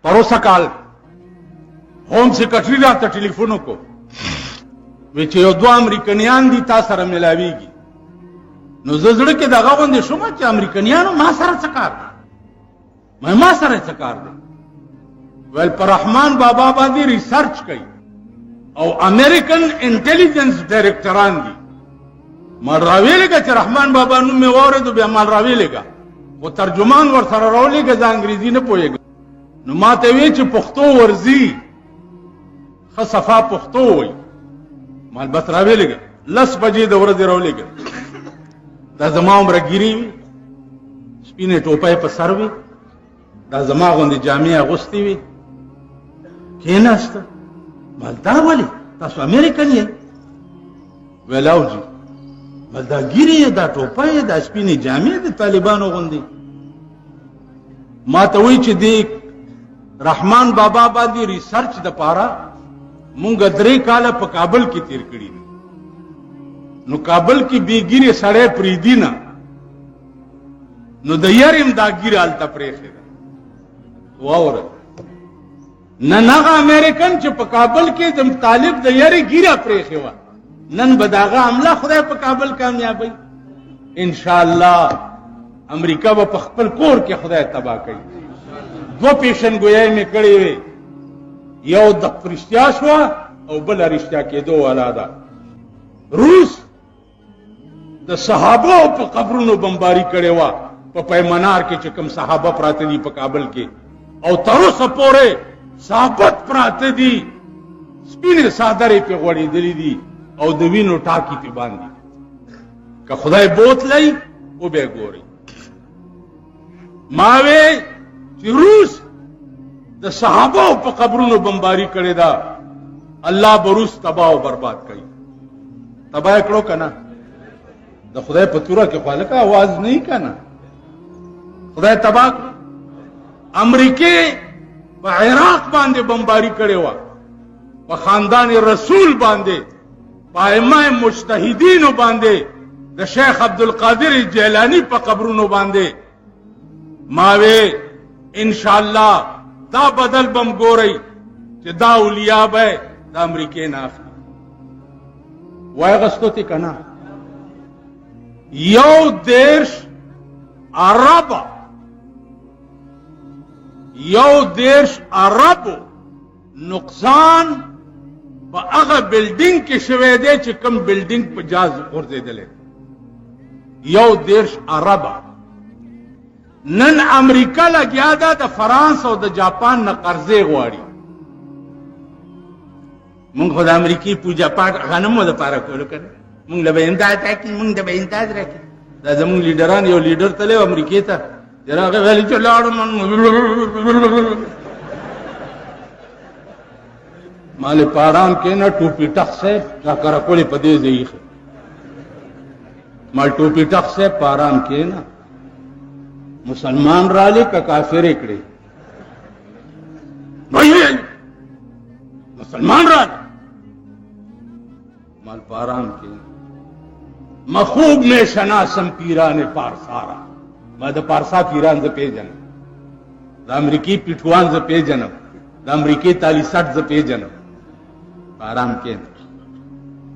پروسه کال ہوم سیکرټری راته ټلیفون وکړو وی چې یو دوه امریکایان دي تا سره ملاویږي. نو زه زړه کې دغه غوندې شوم چې امریکایانو ما سره څه کار دی؟ ما سره څه کار دی؟ ویل پر رحمان بابا باندې ریسرچ کوي او امریکن انټیلیجنس ډایرکټران دي. مال راویلېږه چې رحمان بابا نوم مې واورېدو بیا مال راویلېږه خو ترجمان ورسره راولېږه زه انګریزي نه پوهېږم. نو ما ته وی چې پښتو ورځي ښه صفا پښتو وایي. مال بس راویلېږه 10 بجې د ورځې راولېږه. دا زما عمره ګیري وي سپینې ټوپۍ په سر وي دا زما غوندې جامې اغوستې وي کېناسته. مال دا ولې تاسو امریکن یې؟ ویل او جي. مال دا ګیرې دا ټوپۍ دا سپینې جامې د طالبانو غوندې. ما ته وایي چې دې رحمان بابا باندې ریسرچ د پاره مونږ 3 کاله په کابل کې تیر کړي. نو کابل کې بیګیره سړی پریدي نه نو د یاریم دا ګیره الته پرېخې ده واوره نن هغه امریکن چې په کابل کې د طالب د یاري ګیره پرېخې وه نن به داغه حمله خدای په کابل کامیابی ان شاء الله. امریکا به په خپل کور کې خدای تباہ کوي. 2 پیشن ګویاي مې کړې وې یو د رښتیا شوه او بله رښتیا کېدو والا ده. روس د صحابه په قبرونو بمباری کړې وه په پیمنار کې چې کوم صحابه پراته دي په کابل کې او تر اوسه پورې ثابت پراته دي سپینې څادرې پې غوړېدلې دي او د وینو ټاکي پې باندې. که خدای بوتلی او بیا ګورئ. ما وی چې روس د صحابه په قبرونو بمباری کړې ده الله به روس تباہ او برباد کوي. تباہ کړو که نه؟ د خدای په توره کې خو هلکه आवाज نه وي که نه؟ خدای تباہ کړو. امریکې په عراق باندې بمباری کړې وه په خاندان رسول باندې په ائمه مجتهدینو باندې د شیخ عبدالقادر جیلانی په قبرونو باندې. ما وی ان شاء الله دا بدل بم ګورئ چې دا اولیاء به د امریکې نه اخلي. وای غستو تی که نه؟ 11 ارب نقصان په هغه بلډینګ کې شوی دی چې کوم بلډینګ په جاز غورځېدلی 11 ارب. نن امریکا لګیا ده د فرانس او د جاپان نه قرضې غواړي. مونږ خو د امریکې پوجا پاټ هغه نه مو دپاره کولو که نه مونږ له به امداد راکړي مونږ ته به امداد راکړي. دا زمونږ لیډران یو لیډر تللی و امریکې ته چې هغه ویلي چې لاړم مالې په ارام کښېنه ټوپي ټق صاحب چاکره کولې په دې ځای ایښې مال ټوپي ټق صاحب په ارام کښېنه مسلمان رالی که کافرې کړې مسلمان رالی مال په ارام کښېنه. مخوب میں شناسم پیران پارسارا ما د پارسا پیران زه پیژنم د امریکې پیټوان زه پیژنم د امریکې تالی سټ زه پیژنم. په ارام کښېنه.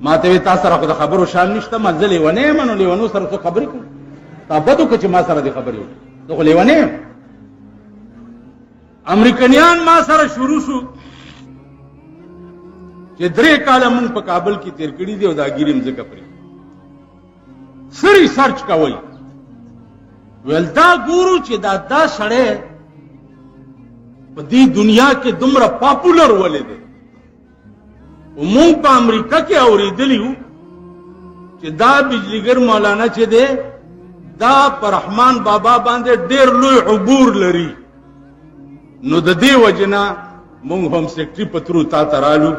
ما ته وی تا سره خو د خبرو شان نشته ما زه لیونی یم نو لیونو سره څه خبرې کوم تا بد وکړه چې ما سره دې خبرې وکړې زه خو لیونی یم. امریکنیان ما سره شروع شو چې 3 کاله مونږ په کابل کې تیر کړي دي او دا ګیرې مځکه پرې څه ریسرچ کوئ. ویل دا ګورو چې دا سړی په دې دنیا کې دومره پاپولر ولې دی. مونږ په امریکا کې اورېدلی وو چې دا بجلیګر مولانا چې دی دا په رحمان بابا باندې ډېر لوی عبور لري. نو د دې وجې نه مونږ هم سیکټري په ترو تا ته رالو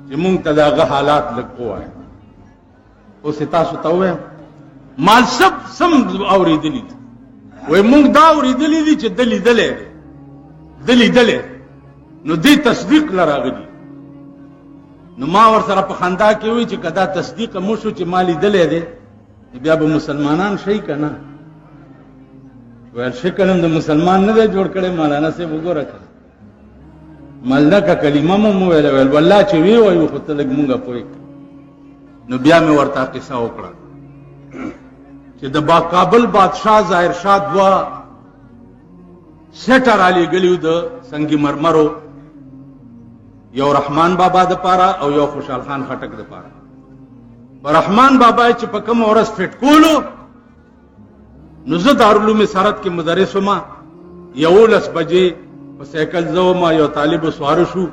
چې مونږ ته د هغه حالات لږ ووایه. اوس یې تاسو ته ووایم مال سب سم اورېدلي دي. وایي مونږ دا اورېدلي دي چې ده لیدلی دی ده لیدلی نو دې تصدیق له راغلي. نو ما ورسره په خندا کې وی چې که دا تصدیق مو شو چې ما لیدلی دی بیا به مسلمانان شئ که نه؟ ویل شکل هم د مسلمان نه دی جوړ کړی مولانا صاحب وګوره که ملکه کلمه مو ویل والله چې وی وایو خو ته لږ مونږه پوهې. نو بیا مې ورته قصه وکړه چې د باکابل بادشاه ظاهر شاه دوه سیټر علی ګلیو د سنگی مرمرو، یو رحمان بابا د پاره او یو خوشحال خان خټک د پاره. رحمان بابا چې په کوم ورځ فټ کولو نو زه دارالعلوم سرحد کې مدرس وم. 11 بجې په سایکل زو ما یو طالب سوار شو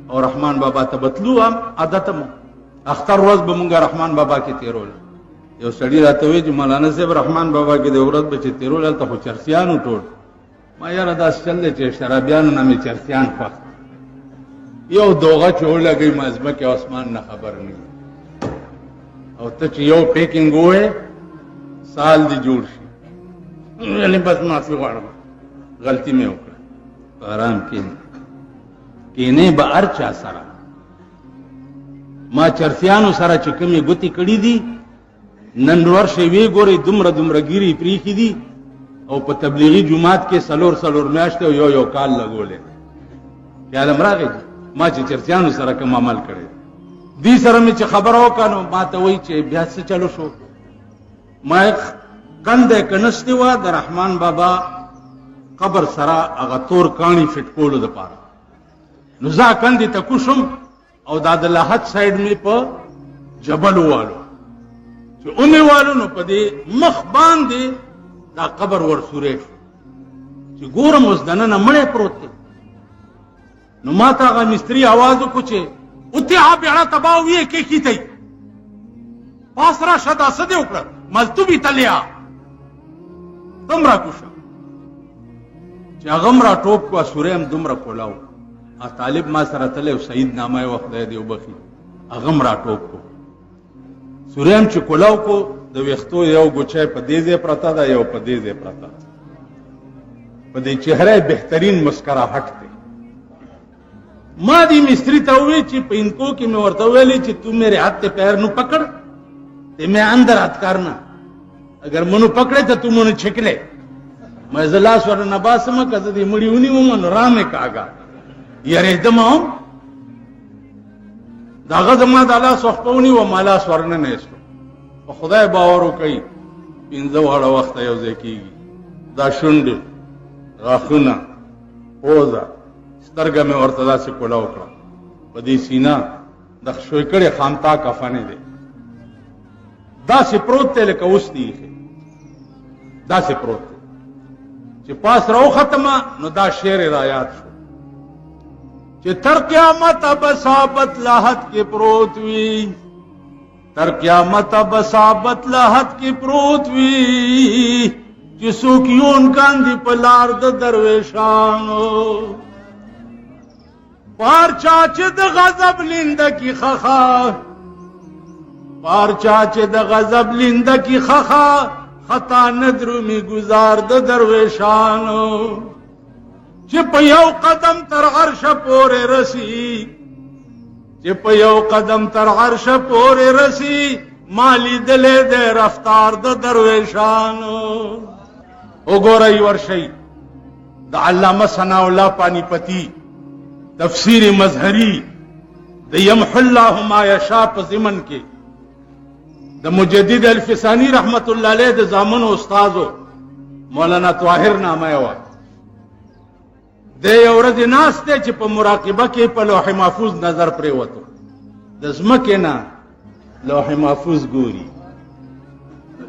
او رحمان بابا ته بتلو هم عادتم اختر ورځ به مونږه رحمان بابا کې تیرول. یو سړی راته وی چې مولانا صاحب رحمان بابا کې د ورځ به چې تیرول ته خو چرسیانو ټول. ما یاره داس چل چې شرابیانو نه مې چرسیان خوښ. یو دوغه چې ولګي مازمه کې اسمان نه خبر نه او ته چې یو پیکینګ وې سال دی جوړ شي. یعنی بس معافي غواړم غلطي مې وکړه. آرام کینې به هر چا سره ما چرسیانو سره چې کومې ګوتې کړي دي نن ورشي وی ګوري دومره ګيري پریخي دي او په تبلیغي جماعت کې سلور میاشتې او یو کال لګولې. خیال امراغه ما چې چرسیانو سره کوم عمل کړي دي سره مې چې خبر وکړو ما ته وای چې بیا څه چلو شو. ما کنده کنستی وا د رحمان بابا قبر سره هغه تور کانی فټ کولو د پاره. نو ځا کندې ته کوشم او دا د لحد سایډ می په جبل والو چې اونې والو نو په دې مخ باندې دا قبر ورسورې شو چې ګورم اوس دننه مړې پروت دی. نو ما ته هغه مستری आवाज وکړ چې اوته بیړه تباو یې کې کیته پاس را شدا سده وکړه ملتوبي تلیا تمرا کوشه چې هغه را ټوپ کو سوریم دومره کولاو. طالب ما سره تله سید نامه او خدای دی وبخي هغه را ټوپ کو سوریم چې کولاو کو د وختو یو ګوچای په دې ځای پرتا دا یو په دې ځای پرتا په دې چهره بهترین مسکراहट ته. ما دی مستری ته وی چې په انکو کې مې ورته ویلې چې تو میرے ہاتھ ته پیر نو پکڑ ته میں اندر ہاتھ کرنا اگر منو پکڑے ته تو منو چھکلے میں زلاس ور نباسم کزه دی مړی ونی ومن رامه کاغا یاره دمو داغه زما د الله صحبونی و مالا سورنه نه اسو په خدای باور وکي پینځه وړه وخت یو ځکیږي دا شوند غاخونه اوزا سترګه مې ورته داسې کولا وکړه په دې سینا د شوي کړي خامتا کفانه دي داسې پروت ته لکه اوس دی داسې پروت چې پاس راو ختمه نو دا شعر رایات شو چې تر قیامت بصابت لاحت کې پروت وی تر قیامت بصابت لاحت کې پروت وی چې څوک یون کاندي په لار د درویشانو پارچا چې د غضب لنده کې خخا پارچا چې د غضب لنده کې خخا خطا ندرو می گزار د درویشانو چې په یو قدم تر عرش پورې رسی چې په یو قدم تر عرش پورې رسی مالی دلې د رفتار د درویشانو. وګورئ ورشي د علامه ثناء الله پانی پتی تفسیر مظهری د یمحو الله ما یشاء په ضمن کې د مجدد الفسانی رحمت الله علیه د زامن استادو مولانا طاهر نامه و د یو ورځ ناشته چې په مراقبه کې په لوح محفوظ نظر پرې وته د زمکه نه لوح محفوظ ګوري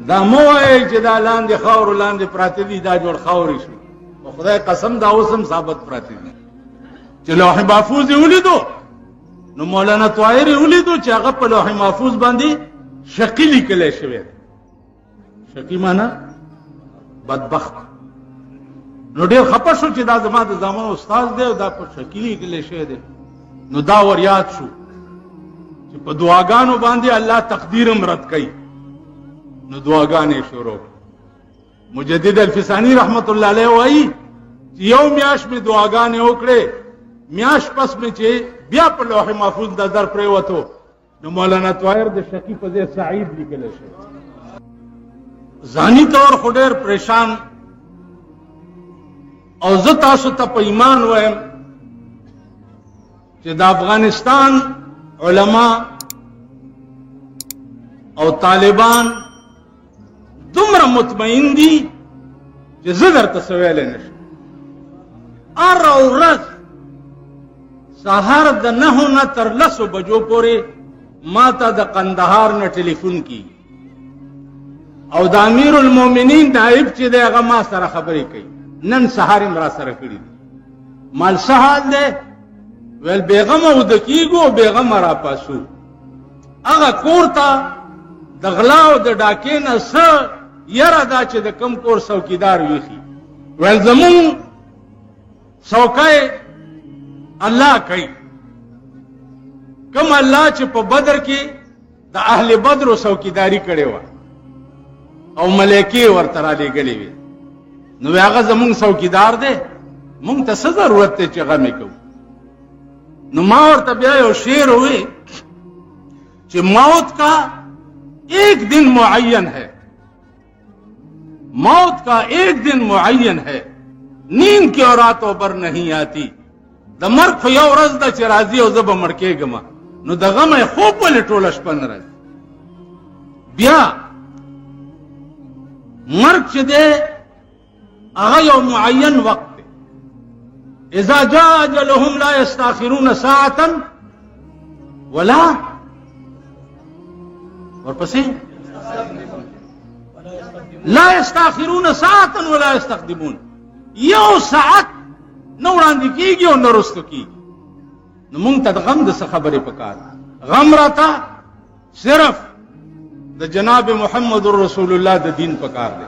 دا مو وایي چې دا لاندې خاور لاندې پراته دي دا جوړ خاوري شو په خدای قسم دا اوسم ثابت پراته دي چې لوح محفوظ ولیدو نو مولانا طاهر ولیدو چې هغه په لوح محفوظ باندې شقی لیکل شوی شقی معنا بدبخت نو ډیر خپه شو چې دا زما د زامن استاد دی او دا په شقی لیکل شوی دی نو دا ور یاد شو چې په دعاګانو باندې الله تقدیر مرد کوي نو دعاګانې شروع مجدد الفسانی رحمت الله علیه وایي چې یو میاش می دعاګانې وکړې میاش پس می چې بیا په لوح محفوظ نظر پرې وته نو مولانا طاهر د شقی په ځای سعید لیکل شو ځاني طور خډیر پریشان او زه تاسو ته په ایمان وایم چې د افغانستان علما او طالبان دومره مطمئن دي چې زه درته څه ویلی نشم. هره ورځ سهار د 9 نه تر 10 بجو پورې ما ته د قندهار نه ټلیفون کیږي او د امیر المؤمنین نائب چې دی هغه ما سره خبرې کوي. نن سهار یې را سره کړي دي. مال څه حال دی؟ ویل بیغمه اوده کېږو او بیغمه را پاسو. هغه کور ته د غلا او د ډاکې نه څه یره دا چې د کم کور څوکیدار ویښي. ویل زمونږ څوکۍ الله کوي، کم الله چې په بدر کې د اهل بدر څوکیداری کړې وه او ملایکې ورته رالیږلې وې، نو هغه زمونږ څوکیدار دی، مونږ ته څه ضرورت دی چې غم یې کوو. نو ما ورته بیا یو شعر ووی چې موت کا ایک دن معین ہے، موت کا ایک دن معین ہے، نیند کی اور راتوں پر نہیں آتی. د مرګ خو یو ورځ ده چې راځي او زه به مړ کېږم، نو د غمه یې خوب ولې ټوله شپه نه راځي. بیا مرګ چې دی هغه یو معین وقت دی. اذا جاء اجلهم لا يستاخرون ساعة ولا ورپسې لا يستاخرون ساعة ولا يستقدمون. یو ساعت نه وړاندې کېږي او نه رستو کېږي. نو مونږ ته د غم د څه خبرې پکار. غم راته صرف د جناب محمد رسول الله د دین پکار دی.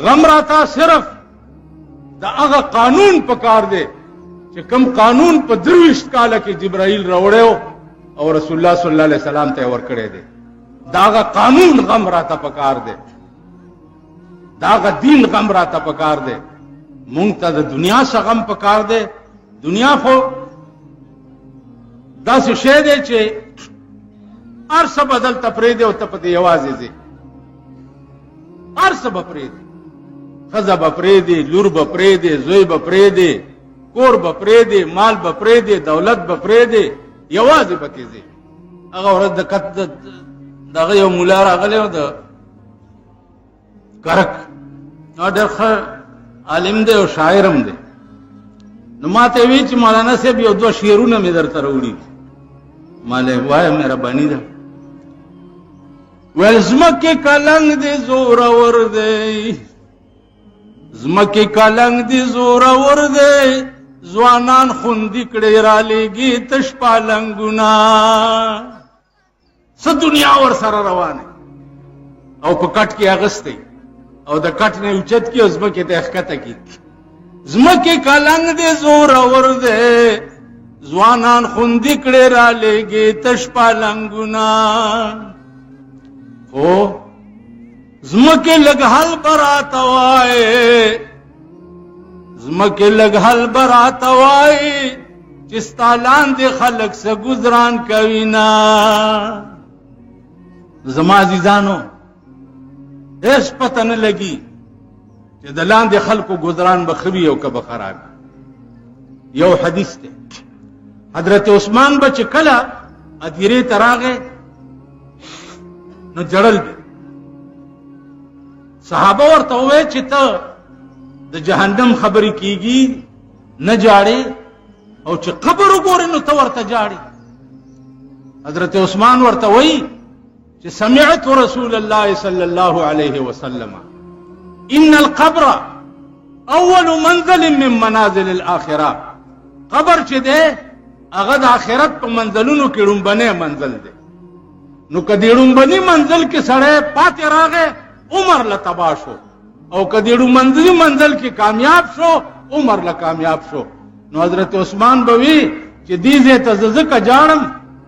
غم راته صرف د هغه قانون پکار دی چې کوم قانون په 23 کاله کې جبرائیل راوړیو او رسول الله صلی الله علیه وسلم ته ورکړی دی. دا هغه قانون غم راته پکار دی، دا هغه دین غم راته پکار دی. مونږ ته د دنیا څخه غم پکار دی. دنیا خو داسې شی دی چې هر څه به دلته پرېږدې او ته پکې یوازې ځې. هر څه به پرېږدې، ښځه به پرېږدې، لور به پرېږدې، زوی به پرېږدې، کور به پرېږدې، مال به پرېږدې، دولت به پرېږدې، یوازې پکې ځې. هغه ورځ د دغه یو مولا راغلی و د کرک، ډېر ښه عالم دی او شاعرم دی. نو ما ته وی چې مولانا صاحب یو 2 شعرونه مې درته راوړي. ما له وایه مهرباني ده. ویل زمکې کلنګ دی زورور دی، زمکې کلنګ دی زورور دی، ځوانان خوندي کړې رالیږي تش پالنګونه. څه دنیا ورسره روانه او په کټ کې اغستی او د کټ نه اوچت کی او زمکې ته ښکته کی. زمکې کلنګ دی زورور دی، ځوانان خوندي کړې رالیږي تش پالنګونه. خو زمکې لږ حل براته وایې، زمکې لږ حل براته وایې چې ستا لاندې خلک څه ګزران کوي نه. زما عزیزانو هیڅ پته نه لګي چې د لاندې خلکو ګزران به ښه وي او که به خراب. یو حدیث دی، حضرت عثمان به چې کله ادیرې ته راغی نو جړل به. صحابه ورته وویل چې ته د جهنم خبرې کېږي نه جاړې، او چې قبر وګورې نو ته ورته جاړې. حضرت عثمان ورته وایي چې سمعت رسول الله صلی الله علیه وسلم ان القبر اول منزل من منازل الاخره. قبر چې دی هغه د آخرت په منزلونو کې ړومبنی منزل دی. نو که د ړومبني منزل کې سړی پاتې راغی عمر له تباه شو، او که د ړومبني منزل کې کامیاب شو عمر له کامیاب شو. نو حضرت عثمان به وی چې دې ځای ته زه ځکه جاړم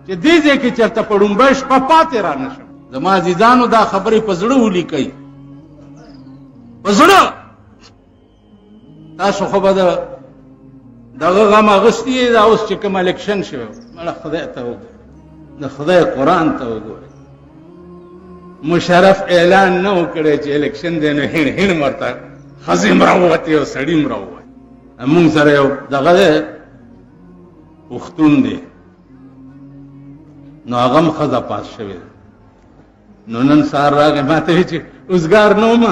چې دې ځای کې چېرته په ړومبۍ شپه پاتې را نه شم. زما عزیزانو دا خبرې په زړه ولیکئ، په زړه. تاسو خو به دغه غم اغوستی یې، دا اوس چې کوم الیکشن شوی، مړه خدای ته وګورئ، د خدای قرآن ته وګورئ. مشرف اعلان نه و کړی چې الیکشن دی، نو هین هین ورته ښځې م راووتې او سړي م راووت. مونږ سره یو دغه دی پښتون دی نو هغه هم ښځه پاس شوې ده. نو نن سهار راغی ما ته وایي چې اوزګار نه وم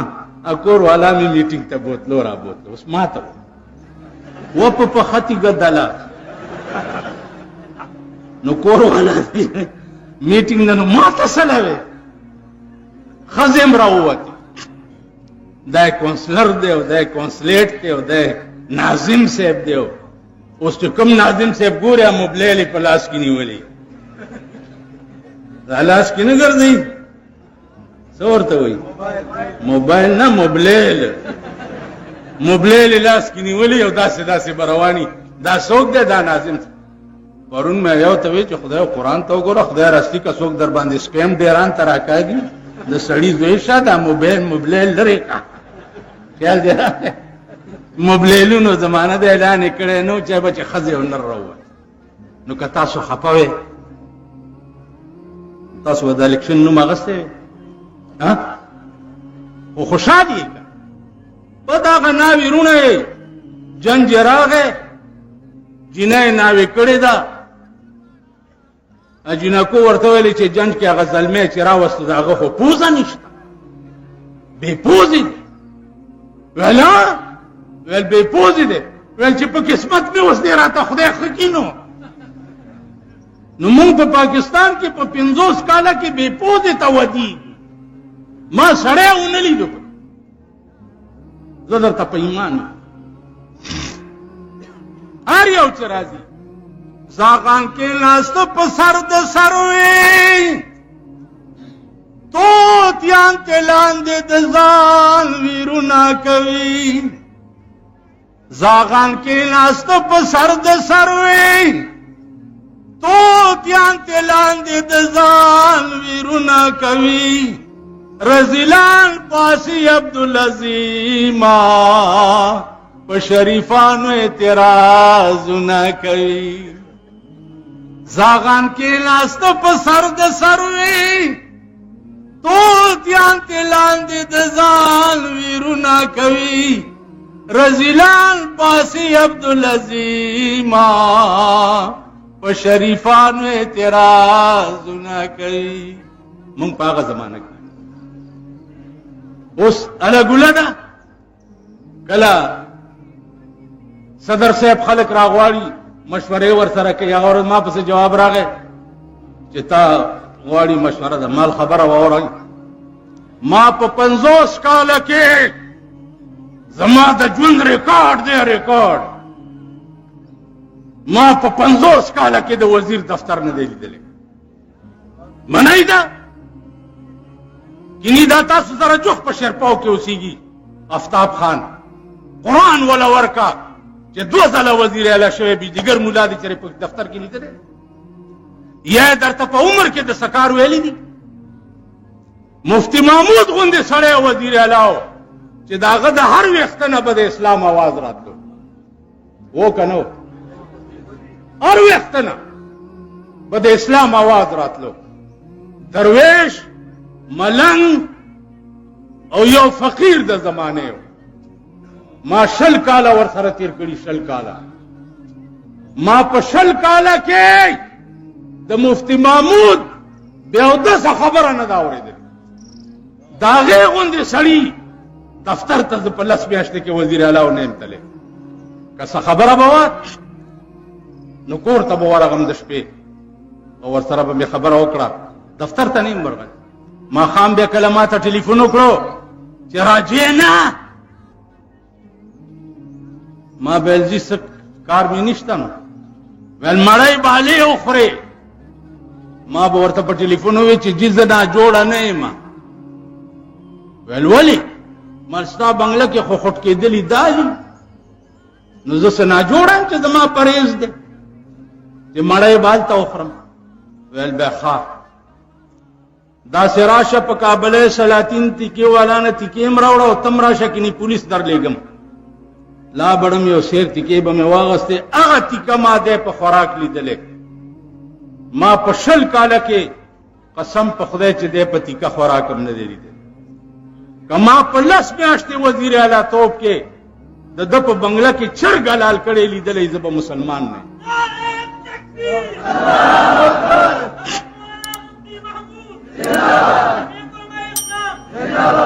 کور والا مې میټینګ ته بوتلو را بوتلو. اوس ما ته و په پښتې ګدله نو کور والا میټینګ نه نو ما ته څه لوي ښځې هم راووتې. دا کونسلر دی او دا کونسلیټ دی او دا ناظم صاحب دی. اوس چې کوم ناظم صاحب ګورې موبایل په لاس کې نیولې دا لاس کې نه ګرځي څه ورته وایي موبایل نه موبایل لاس کې نیولې او داسې به رواني. دا څوک دی دا ناظم پرون مې یو ته وایي چې خدای قرآن ته وګوره خدای راستی که څوک در باندې سپیم ډیران ته راکاږي د سړي زوی شه دا موبایل لرې کا خیال دی موبایلونو زمانه د اعلان یې کړی نو چې به چې ښځې او نر راووت. نو که تاسو خفه وئ تاسو به د الیکشن نوم اخیستی وی خو خوشحال یې که په دغه ناوې رونه یې جنج یې راغی جینه یې ناوې کړې ده. جینکو ورته ویلې چې جنج کې هغه زلمی چې راوسته د هغه خو پوزه نشته بې پوزې دی. ویل بې پوزې دی. ویل چې په قسمت مې اوس دی راته خدای ښه کړي نو مونږ په پاکستان کې په 50 کاله کې بې پوزې ته ودیږي. ما سړی ونه لیدو زه درته په ایمان هر یو چې راځي زاغان کې ناسته په سر د سروي توتیان ته لاندې د ځان ویرونه کوي. زاغان کې ناسته په سر د سروي توتیان ته لاندې د ځان ویرونه کوي. رزیلان پاسی عبدالعظیمہ په شریفانو اعتراضونه کوي. زاغان کې ناسته په سر د سروي توتیان ته لاندې د ځان ویرونه کوي. رزیلان پاسی عبدالعظیمہ په شریفانو اعتراضونه کوي. مونږ په هغه زمانه کې اوس الګوله ده کله صدر صاحب خلک راغواړي مشورې ورسره کوي. هغه ورځ ما پسې جواب راغی چې تا غواړي مشوره ده مال خبره واورئ. ما په 50 کاله کې زما د ژوند ریکارډ دی ریکارډ ما په 50 کاله کې د وزیر دفتر نه دی لیدلی. منی ده کینی دا تاسو سره جوخ په شرپاو کې اوسېږي. آفتاب خان قرآن ولا ورکا چې 2 ځله وزیر اعلی شوی بي دیګر مولا دي چې په دفتر کې لیدلی یا درته په عمر کې د سکار ویلي دي. مفتی محمود غوندې سړی وزیر اعلی چې د هغه د هر ویښته نه به د اسلام آواز راتلو و که نه هر ویښته نه به د اسلام آواز راتلو. درویش ملنګ او یو فقیر د زمانه ما 10 کاله ورسره تیر کړي 10 کاله. ما په 10 کاله کې د مفتی محمود بیا اودسه خبره نه دا اورېدل. د هغې غوندې سړي دفتر ته په 10 میاشتې کې وزیر اعلی و نه یم تللی. که څه خبره به وه نو کور ته به ورغلم د شپې او ورسره به مې خبره وکړه. دفتر ته نه یم ورغلی. ماښام بیا کله ما ته ټلیفون وکړو چې راجې نه ما ویل ځي څه کار مې نشته نو ویل مړی بالې وخورې. ما به ورته په ټلیفون وویل چې جي زه ناجوړه نه یم. ویل ولې ما ستا بنګله کې خو خوټ کېدلي دا دي نو زه څه ناجوړه یم چې زما پرهیز دی چې مړی بال ته وخورم. ویل بیا ښه داسې راشه په کابل سلاطین تیکې والا نه تیکې م راوړه او تم راشه کني پولیس در لیږم. لا بړم یو سیر تیکې به مې واغستې هغه تیکه ما دی په خوراک لیدلی. ما په 20 کاله کې قسم په خدای چې دی په تیکه خوراک هم نه دی لیدلی. که ما په 10 میاشتې وزیر اعلی توب کې د ده په بنګله کې چرګ حلال کړی لیدلی زه به مسلمان نه یم.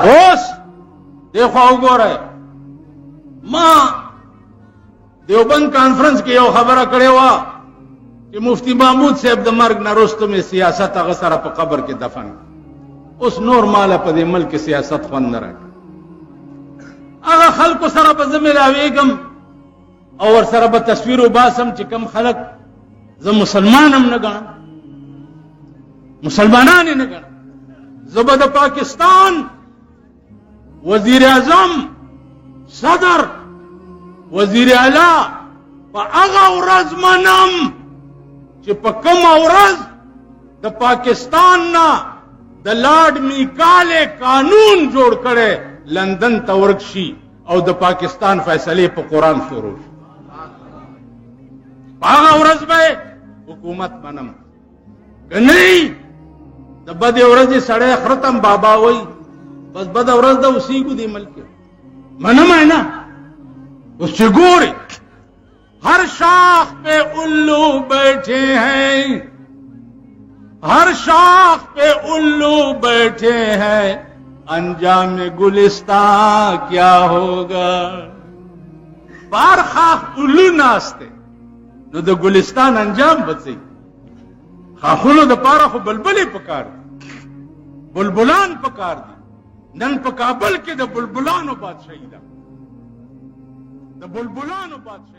اوس دیکھو وګورئ ما دیوبند کانفرنس کې یو خبره کړې وه چې مفتی محمود صاحب د مرګ نه وروسته مې سیاست هغه سره په قبر کې دفن اوس نور ماله په دې ملک کې سیاست خوند نه راکړي هغه خلکو سره به زه ملاویږم او ورسره به تصویر وباسم چې کم خلک زه مسلمان هم نه ګڼم مسلمانان یې نه ګڼم زه به د پاکستان وزیر اعظم صدر وزیر اعلی په هغه ورځ منم چې په کومه ورځ د پاکستان نه د لارډ میکالې قانون جوړ کړي لندن ته ورک شي او د پاکستان فیصلې په قرآن شروع شي په هغه ورځ به حکومت منم که نه د بدې ورځې سړی خرتم بابا وای بس بده ورځ ده اوسېږو دې ملک منم ہے نا اس سے گورے ہر شاخ پہ الو بیٹھے ہیں ہر شاخ پہ الو بیٹھے ہیں انجام گلستان کیا ہوگا بار خاخ الو ناستے نو د گلستان انجام بچي خاخونو د پاره خو بلبلې پکار دي بلبلان پکار دي نن په کابل کې د بلبلانو بادشاہي ده د بلبلانو بادشاہي